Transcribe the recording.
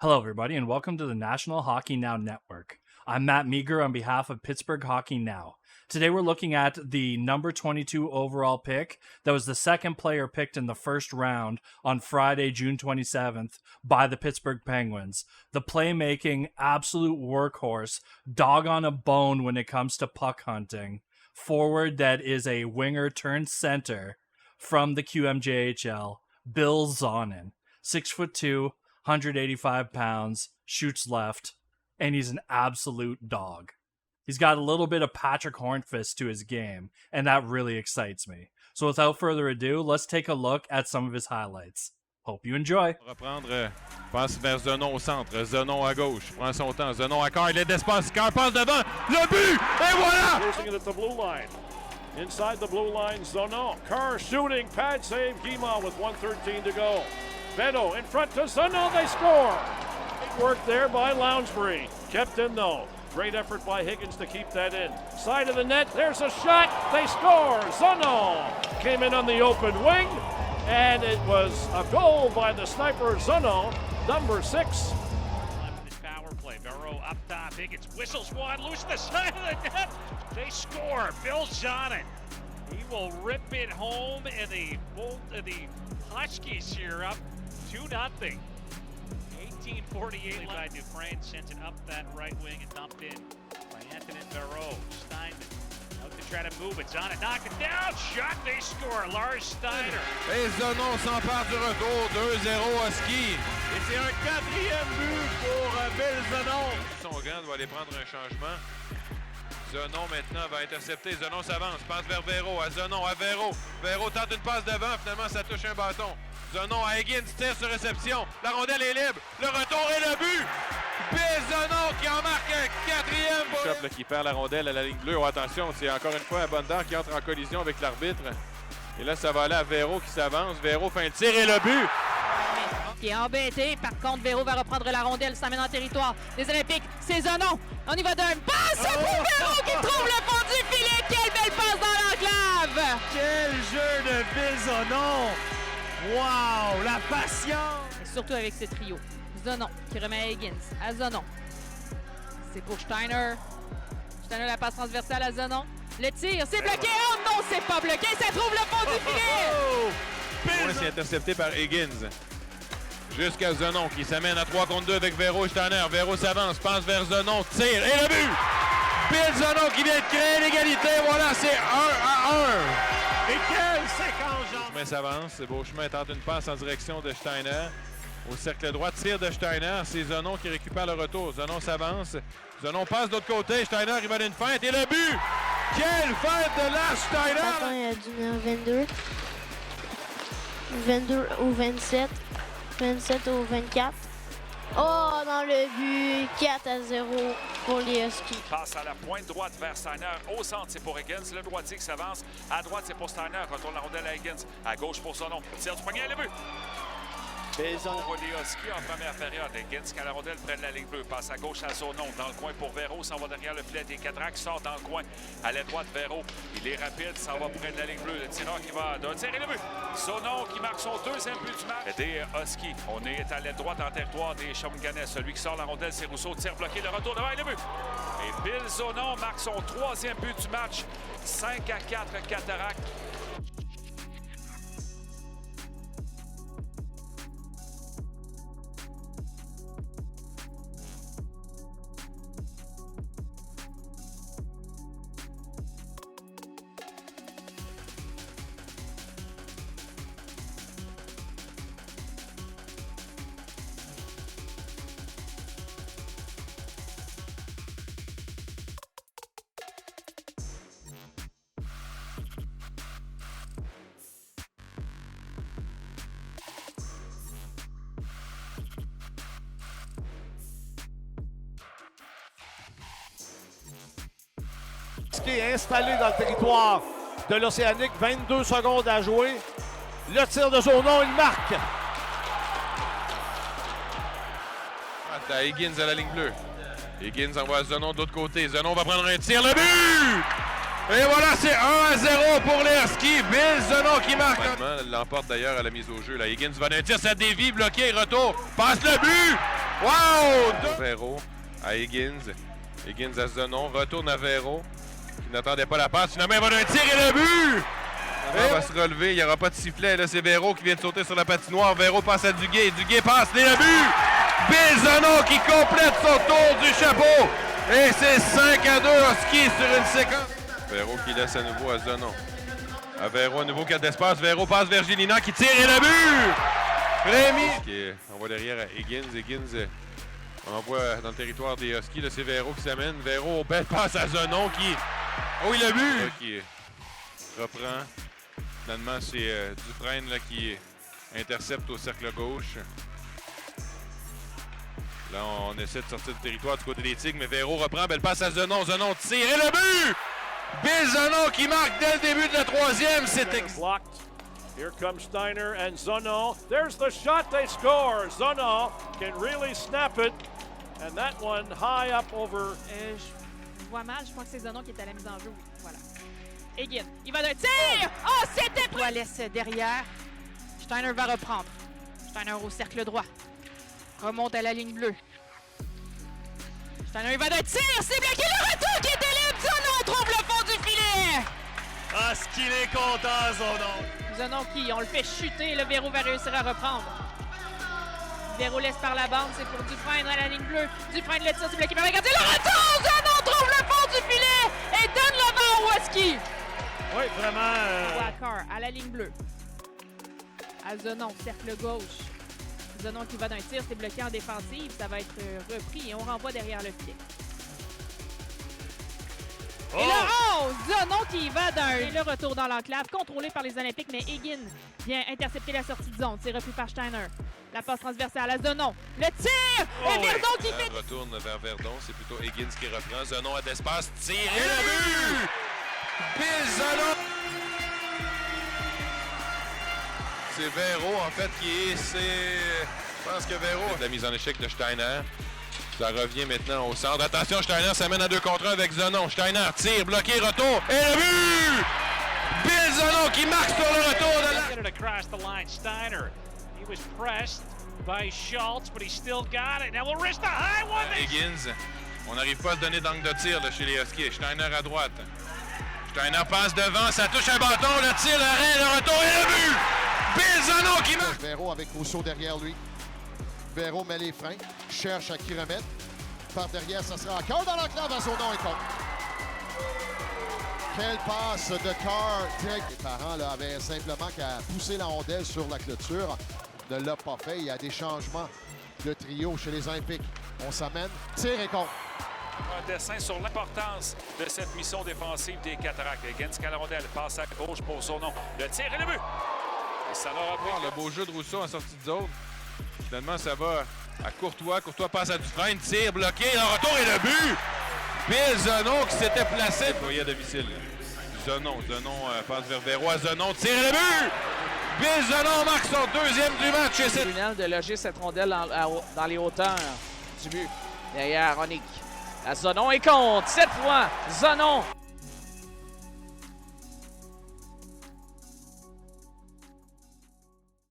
Hello, everybody, and welcome to the National Hockey Now Network. I'm Matt Meager on behalf of Pittsburgh Hockey Now. Today we're looking at the number 22 overall pick that was the second player picked in the first round on Friday, June 27th by the Pittsburgh Penguins. The playmaking, absolute workhorse, dog on a bone when it comes to puck hunting, forward that is a winger turned center from the QMJHL, Bill Zonin. 6'2", 185 pounds, shoots left, and he's an absolute dog. He's got a little bit of Patrick Hornfist to his game, and that really excites me. So without further ado, let's take a look at some of his highlights. Hope you enjoy. Reprendre, passe vers Zenon au centre, Zenon à gauche, prend son temps, Zenon à quart, il est d'espace, quart passe devant, le but, et voilà! Losing it at the blue line. Inside the blue line, Zenon. Carr shooting, pad save, Guimond with 1:13 to go. Beto in front to Zenon, they score! Great work there by Lounsbury. Kept in though. Great effort by Higgins to keep that in. Side of the net, there's a shot, they score! Zenon came in on the open wing, and it was a goal by the sniper Zenon, number 6. Power play, Barrow up top, Higgins whistles one, loose the side of the net, they score, Bill Zonin. He will rip it home, and the Huskies here up 2-0. 1848 by Dufresne, sent it up that right wing and dumped in by Anthony Barrow. Steinman out to try to move it. Zonin knocked it down. Shot, they score. Lars Steiner. Et Zenon s'empare du retour, 2-0 à ski. Et c'est un quatrième but pour Bill Zenon. Son grand doit aller prendre un changement. Zenon maintenant va intercepter, Zenon s'avance, passe vers Véro, à Zenon, à Véro. Véro tente une passe devant, finalement ça touche un bâton. Zenon à Higgins, tire sur réception, la rondelle est libre, le retour et le but! Bill Zenon qui en marque un quatrième! Chop qui perd la rondelle à la ligne bleue, oh, attention, c'est encore une fois Abondant qui entre en collision avec l'arbitre. Et là ça va aller à Véro qui s'avance, Véro fait un tir et le but! Qui est embêté. Par contre, Véro va reprendre la rondelle, s'amène en territoire des Olympiques. C'est Zenon. On y va d'une passe pour Véro qui trouve le fond du filet. Quelle belle passe dans l'enclave! Quel jeu de Bill Zenon! Wow! La patience! Et surtout avec ce trio. Zenon qui remet à Higgins. À Zenon. C'est pour Steiner. Steiner, la passe transversale à Zenon. Le tir, c'est bloqué. Oh non, c'est pas bloqué. Ça trouve le fond du filet! Point c'est intercepté par Higgins. Jusqu'à Zenon qui s'amène à 3 contre 2 avec Véro et Steiner. Véro s'avance, passe vers Zenon, tire et le but! Bill Zenon qui vient de créer l'égalité. Voilà, c'est 1-1. Et quelle séquence, Jean! Beauchemin s'avance. Beauchemin tente une passe en direction de Steiner. Au cercle droit, tir de Steiner. C'est Zenon qui récupère le retour. Zenon s'avance. Zenon passe de l'autre côté. Steiner, il va d'une feinte et le but! Quelle feinte de Lars Steiner! Attends, il y a du numéro 22. 22 au 27. 27 au 24. Oh, dans le but, 4-0 pour les Huskies. Passe à la pointe droite vers Steiner. Au centre, c'est pour Higgins. Le droitier qui s'avance. À droite, c'est pour Steiner. Retourne la rondelle à Higgins. À gauche pour Zenon. Tire du poignet, le but! Pour les Huskies en première période. Higgins qui a la rondelle près de la ligne bleue. Passe à gauche à Zenon. Dans le coin pour Véro. S'en va derrière le filet des Cadracs. Sort dans le coin. À l'aile droite, Véro. Il est rapide. S'en va près de la ligne bleue. Le tireur qui va d'un tir et le but. Zenon qui marque son deuxième but du match. Des Huskies. On est à l'aile droite en territoire des Shawiniganais. Celui qui sort la rondelle, c'est Rousseau. Tire bloqué. Le retour devant et le but. Et Bill Zenon marque son troisième but du match. 5-4 Cataractes. Qui est installé dans le territoire de l'Océanique. 22 secondes à jouer. Le tir de Zenon, il marque. T'as Higgins à la ligne bleue. Higgins envoie Zenon de l'autre côté. Zenon va prendre un tir. Le but! Et voilà, c'est 1-0 pour les Huskies. Bill Zenon qui marque. Elle l'emporte d'ailleurs à la mise au jeu. Là. Higgins va d'un tir, ça dévie, bloqué, retour, passe le but. Wow! Vero à Higgins. Higgins à Zenon, retourne à Vero. Qui n'attendait pas la passe. Finalement, il va d'un tir et le but! Il va se relever, il n'y aura pas de sifflet. Là, c'est Vero qui vient de sauter sur la patinoire. Vero passe à Duguay. Duguay passe, et le but! Bill Zenon qui complète son tour du chapeau. Et c'est 5-2 Huskies sur une séquence. Vero qui laisse à nouveau à Zenon. À Vero, à nouveau 4 d'espace. Vero passe vers Gélina qui tire et le but! Rémi! Qui envoie derrière à Higgins. Higgins envoie dans le territoire des Huskies. Là, c'est Vero qui s'amène. Vero, belle passe à Zenon qui... Oh, il a bu! Là, qui reprend. Finalement, c'est Dufresne là, qui intercepte au cercle gauche. Là, on essaie de sortir du territoire du côté des Tigres, mais Vero reprend. Belle passe à Zenon. Zenon tire et le but! Bill Zenon qui marque dès le début de la troisième. C'était blocked. Here comes Steiner and Zenon. There's the shot, they score. Zenon can really snap it. And that one high up over. Je vois mal, je crois que c'est Zenon qui est à la mise en jeu. Voilà. Higgins, il va d'un tir! Oh, c'était prêt! Laisse derrière. Steiner va reprendre. Steiner au cercle droit. Remonte à la ligne bleue. Steiner, il va d'un tir! C'est bloqué le retour qui était libre! Zenon trouve le fond du filet! Ah, ce qu'il est content, Zenon! Zenon qui, on le fait chuter, le Vero va réussir à reprendre. Vero laisse par la bande, c'est pour Dufresne à la ligne bleue. Dufresne le tire, c'est bloqué par la gardienne. Le retour! Zenon trouve le fond du filet et donne le vent aux Huskies! Oui, vraiment. Walker à la ligne bleue. À Zenon, cercle gauche. Zenon qui va d'un tir, c'est bloqué en défensive. Ça va être repris et on renvoie derrière le filet. Et là, Zenon qui va d'un... Et le retour dans l'enclave, contrôlé par les Olympiques, mais Higgins vient intercepter la sortie de zone. C'est repris par Steiner. La passe transversale à Zenon. Le tir! Et Verdon qui fait... Retourne vers Verdon, c'est plutôt Higgins qui reprend. Zenon a d'espace, tire et le but! Bill Zenon! C'est Vero, en fait, qui est... Je pense que Vero... La mise en échec de Steiner. Ça revient maintenant au centre. Attention, Steiner s'amène à 2 contre 1 avec Zenon. Steiner tire, bloqué, retour, et le but! Bill Zenon qui marque sur le retour de la... Get it across the line. Steiner, he was pressed by Schultz, but he still got it. Now we'll risk the high one. Higgins, on n'arrive pas à se donner d'angle de tir là, chez les Huskies. Steiner à droite. Steiner passe devant, ça touche un bâton, le tir, l'arrêt, le retour et le but! Bill Zenon qui marque! Vero avec Rousseau derrière lui. Vero met les freins, cherche à qui remettre. Par derrière, ça sera encore dans l'enclave à son nom et compte. Quelle passe de Carr direct. Les parents là, avaient simplement qu'à pousser la rondelle sur la clôture. Ne l'a pas fait. Il y a des changements de trio chez les Olympiques. On s'amène, tire et compte. Un dessin sur l'importance de cette mission défensive des Cataractes. Higgins qui a la rondelle, passe à gauche pour son nom. Le tir et le but! Et ça n'aura pas... Le beau jeu de Rousseau en sortie de zone. Finalement, ça va à Courtois. Courtois passe à Dufresne, tire, bloqué, le retour et le but! Bill Zenon qui s'était placé. Vous voyez à domicile. Zenon passe vers Vero à Zenon, tire et le but! Bill Zenon marque son 2e du match. Et c'est de loger cette rondelle dans les hauteurs du but. Derrière Ronick. À Zenon et compte. Cette fois, Zenon